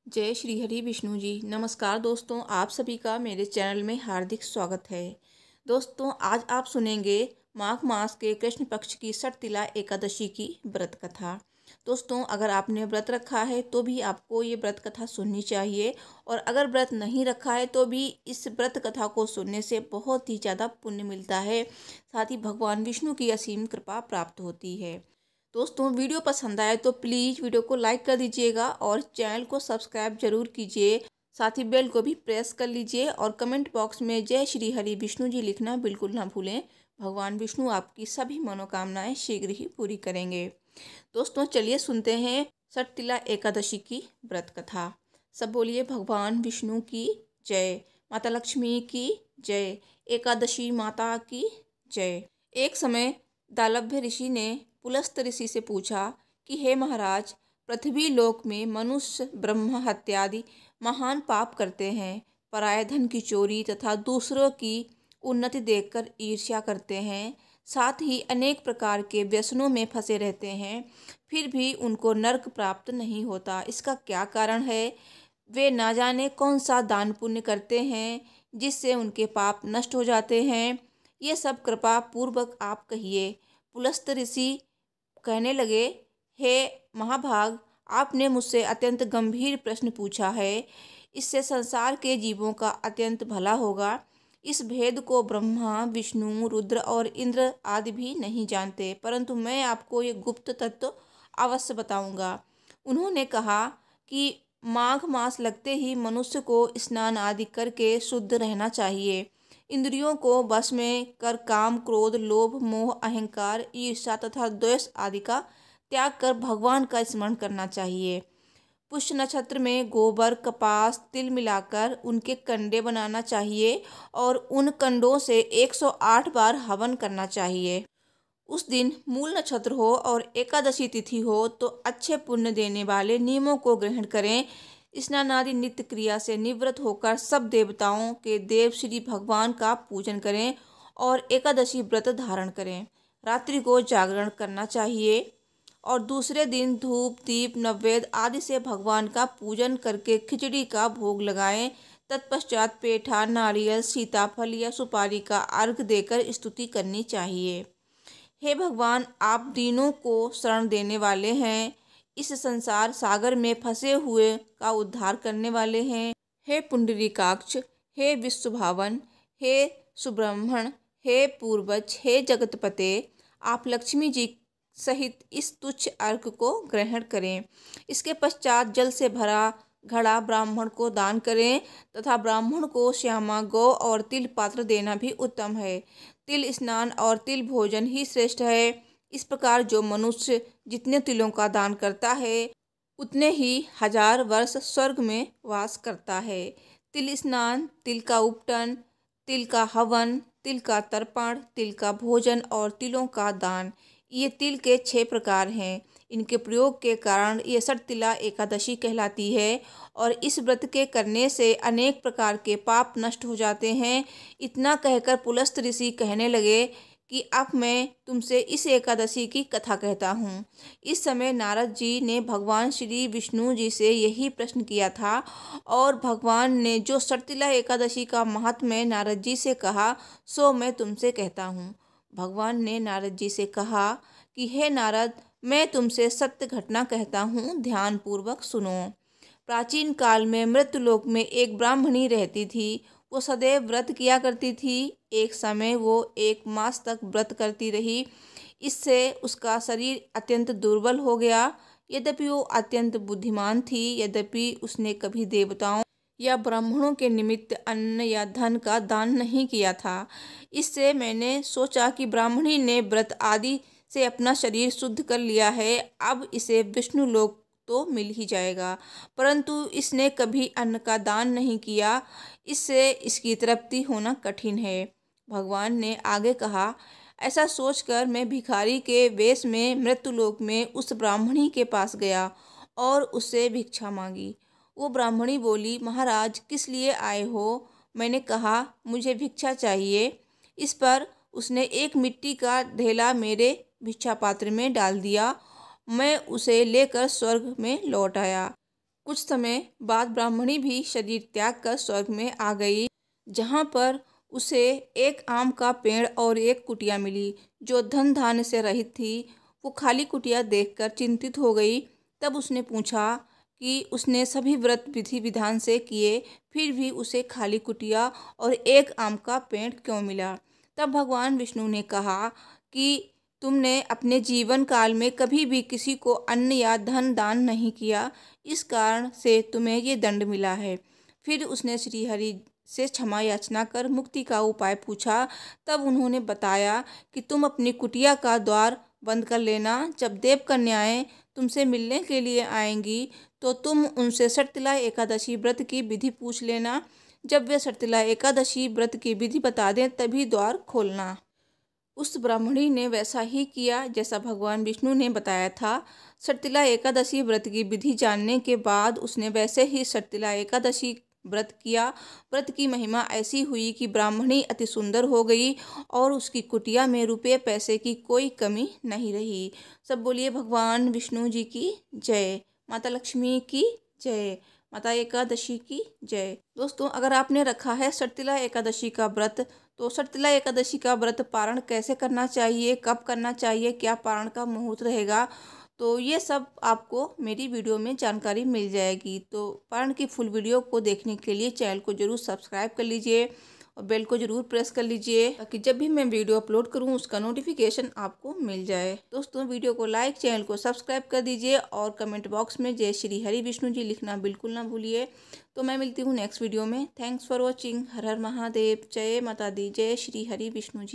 जय श्री हरि विष्णु जी। नमस्कार दोस्तों, आप सभी का मेरे चैनल में हार्दिक स्वागत है। दोस्तों, आज आप सुनेंगे माघ मास के कृष्ण पक्ष की षटतिला एकादशी की व्रत कथा। दोस्तों, अगर आपने व्रत रखा है तो भी आपको ये व्रत कथा सुननी चाहिए, और अगर व्रत नहीं रखा है तो भी इस व्रत कथा को सुनने से बहुत ही ज़्यादा पुण्य मिलता है। साथ ही भगवान विष्णु की असीम कृपा प्राप्त होती है। दोस्तों, वीडियो पसंद आए तो प्लीज़ वीडियो को लाइक कर दीजिएगा और चैनल को सब्सक्राइब जरूर कीजिए। साथ ही बेल को भी प्रेस कर लीजिए और कमेंट बॉक्स में जय श्री हरि विष्णु जी लिखना बिल्कुल ना भूलें। भगवान विष्णु आपकी सभी मनोकामनाएं शीघ्र ही पूरी करेंगे। दोस्तों, चलिए सुनते हैं षटतिला एकादशी की व्रत कथा। सब बोलिए भगवान विष्णु की जय, माता लक्ष्मी की जय, एकादशी माता की जय। एक समय दालभ्य ऋषि ने पुलस्त ऋषि से पूछा कि हे महाराज, पृथ्वी लोक में मनुष्य ब्रह्म हत्यादि महान पाप करते हैं, पराये धन की चोरी तथा दूसरों की उन्नति देखकर ईर्ष्या करते हैं, साथ ही अनेक प्रकार के व्यसनों में फंसे रहते हैं, फिर भी उनको नरक प्राप्त नहीं होता। इसका क्या कारण है? वे ना जाने कौन सा दान पुण्य करते हैं जिससे उनके पाप नष्ट हो जाते हैं। ये सब कृपा पूर्वक आप कहिए। पुलस्त ऋषि कहने लगे, हे महाभाग, आपने मुझसे अत्यंत गंभीर प्रश्न पूछा है। इससे संसार के जीवों का अत्यंत भला होगा। इस भेद को ब्रह्मा, विष्णु, रुद्र और इंद्र आदि भी नहीं जानते, परंतु मैं आपको ये गुप्त तत्व अवश्य बताऊंगा। उन्होंने कहा कि माघ मास लगते ही मनुष्य को स्नान आदि करके शुद्ध रहना चाहिए। इंद्रियों को वश में कर काम, क्रोध, लोभ, मोह, अहंकार, ईर्ष्या तथा द्वेष आदि का त्याग कर भगवान का स्मरण करना चाहिए। पुष्य नक्षत्र में गोबर, कपास, तिल मिलाकर उनके कंडे बनाना चाहिए और उन कंडों से 108 बार हवन करना चाहिए। उस दिन मूल नक्षत्र हो और एकादशी तिथि हो तो अच्छे पुण्य देने वाले नियमों को ग्रहण करें। स्नानादि नित्य क्रिया से निवृत्त होकर सब देवताओं के देव श्री भगवान का पूजन करें और एकादशी व्रत धारण करें। रात्रि को जागरण करना चाहिए और दूसरे दिन धूप, दीप, नैवेद्य आदि से भगवान का पूजन करके खिचड़ी का भोग लगाएं। तत्पश्चात पेठा, नारियल, सीताफल या सुपारी का अर्घ देकर स्तुति करनी चाहिए। हे भगवान, आप दीनों को शरण देने वाले हैं, इस संसार सागर में फंसे हुए का उद्धार करने वाले हैं। हे पुंडरीकाक्ष, हे विश्वभावन, हे सुब्रह्मण्य, हे पूर्वज, हे जगतपते, आप लक्ष्मी जी सहित इस तुच्छ अर्घ को ग्रहण करें। इसके पश्चात जल से भरा घड़ा ब्राह्मण को दान करें तथा ब्राह्मण को श्यामा गौ और तिल पात्र देना भी उत्तम है। तिल स्नान और तिल भोजन ही श्रेष्ठ है। इस प्रकार जो मनुष्य जितने तिलों का दान करता है उतने ही 1000 वर्ष स्वर्ग में वास करता है। तिल स्नान, तिल का उपटन, तिल का हवन, तिल का तर्पण, तिल का भोजन और तिलों का दान, ये तिल के 6 प्रकार हैं। इनके प्रयोग के कारण ये षटतिला एकादशी कहलाती है और इस व्रत के करने से अनेक प्रकार के पाप नष्ट हो जाते हैं। इतना कहकर पुलस्त ऋषि कहने लगे कि अब मैं तुमसे इस एकादशी की कथा कहता हूँ। इस समय नारद जी ने भगवान श्री विष्णु जी से यही प्रश्न किया था और भगवान ने जो षटतिला एकादशी का महात्म्य नारद जी से कहा सो मैं तुमसे कहता हूँ। भगवान ने नारद जी से कहा कि हे नारद, मैं तुमसे सत्य घटना कहता हूँ, ध्यान पूर्वक सुनो। प्राचीन काल में मृत्युलोक में एक ब्राह्मणी रहती थी। वो सदैव व्रत किया करती थी। एक समय वो 1 मास तक व्रत करती रही। इससे उसका शरीर अत्यंत दुर्बल हो गया। यद्यपि वो अत्यंत बुद्धिमान थी, यद्यपि उसने कभी देवताओं या ब्राह्मणों के निमित्त अन्न या धन का दान नहीं किया था। इससे मैंने सोचा कि ब्राह्मणी ने व्रत आदि से अपना शरीर शुद्ध कर लिया है, अब इसे विष्णु लोक तो मिल ही जाएगा, परंतु इसने कभी अन्न का दान नहीं किया, इससे इसकी तृप्ति होना कठिन है। भगवान ने आगे कहा, ऐसा सोचकर मैं भिखारी के वेश में मृत्युलोक में उस ब्राह्मणी के पास गया और उससे भिक्षा मांगी। वो ब्राह्मणी बोली, महाराज, किस लिए आए हो? मैंने कहा, मुझे भिक्षा चाहिए। इस पर उसने एक मिट्टी का ढेला मेरे भिक्षा पात्र में डाल दिया। मैं उसे लेकर स्वर्ग में लौट आया। कुछ समय बाद ब्राह्मणी भी शरीर त्याग कर स्वर्ग में आ गई, जहाँ पर उसे एक आम का पेड़ और एक कुटिया मिली जो धन धान्य से रहित थी। वो खाली कुटिया देखकर चिंतित हो गई। तब उसने पूछा कि उसने सभी व्रत विधि विधान से किए, फिर भी उसे खाली कुटिया और एक आम का पेड़ क्यों मिला। तब भगवान विष्णु ने कहा कि तुमने अपने जीवन काल में कभी भी किसी को अन्न या धन दान नहीं किया, इस कारण से तुम्हें ये दंड मिला है। फिर उसने श्रीहरि से क्षमा याचना कर मुक्ति का उपाय पूछा। तब उन्होंने बताया कि तुम अपनी कुटिया का द्वार बंद कर लेना। जब देव कन्याएं तुमसे मिलने के लिए आएंगी तो तुम उनसे शर्तिला एकादशी व्रत की विधि पूछ लेना। जब वे शर्तिला एकादशी व्रत की विधि बता दें तभी द्वार खोलना। उस ब्राह्मणी ने वैसा ही किया जैसा भगवान विष्णु ने बताया था। शर्तिला एकादशी व्रत की विधि जानने के बाद उसने वैसे ही शर्तिला एकादशी व्रत किया। व्रत की महिमा ऐसी हुई कि ब्राह्मणी अति सुंदर हो गई और उसकी कुटिया में रुपये पैसे की कोई कमी नहीं रही। सब बोलिए भगवान विष्णु जी की जय, माता लक्ष्मी की जय, माता एकादशी की जय। दोस्तों, अगर आपने रखा है शर्तिला एकादशी का व्रत, तो शर्तिला एकादशी का व्रत पारण कैसे करना चाहिए, कब करना चाहिए, क्या पारण का मुहूर्त रहेगा, तो ये सब आपको मेरी वीडियो में जानकारी मिल जाएगी। तो पारण की फुल वीडियो को देखने के लिए चैनल को जरूर सब्सक्राइब कर लीजिए और बेल को जरूर प्रेस कर लीजिए ताकि जब भी मैं वीडियो अपलोड करूं उसका नोटिफिकेशन आपको मिल जाए। दोस्तों, वीडियो को लाइक, चैनल को सब्सक्राइब कर दीजिए और कमेंट बॉक्स में जय श्री हरि विष्णु जी लिखना बिल्कुल ना भूलिए। तो मैं मिलती हूँ नेक्स्ट वीडियो में। Thanks for watching. हर हर महादेव। जय माता दी। जय श्री हरि विष्णु जी।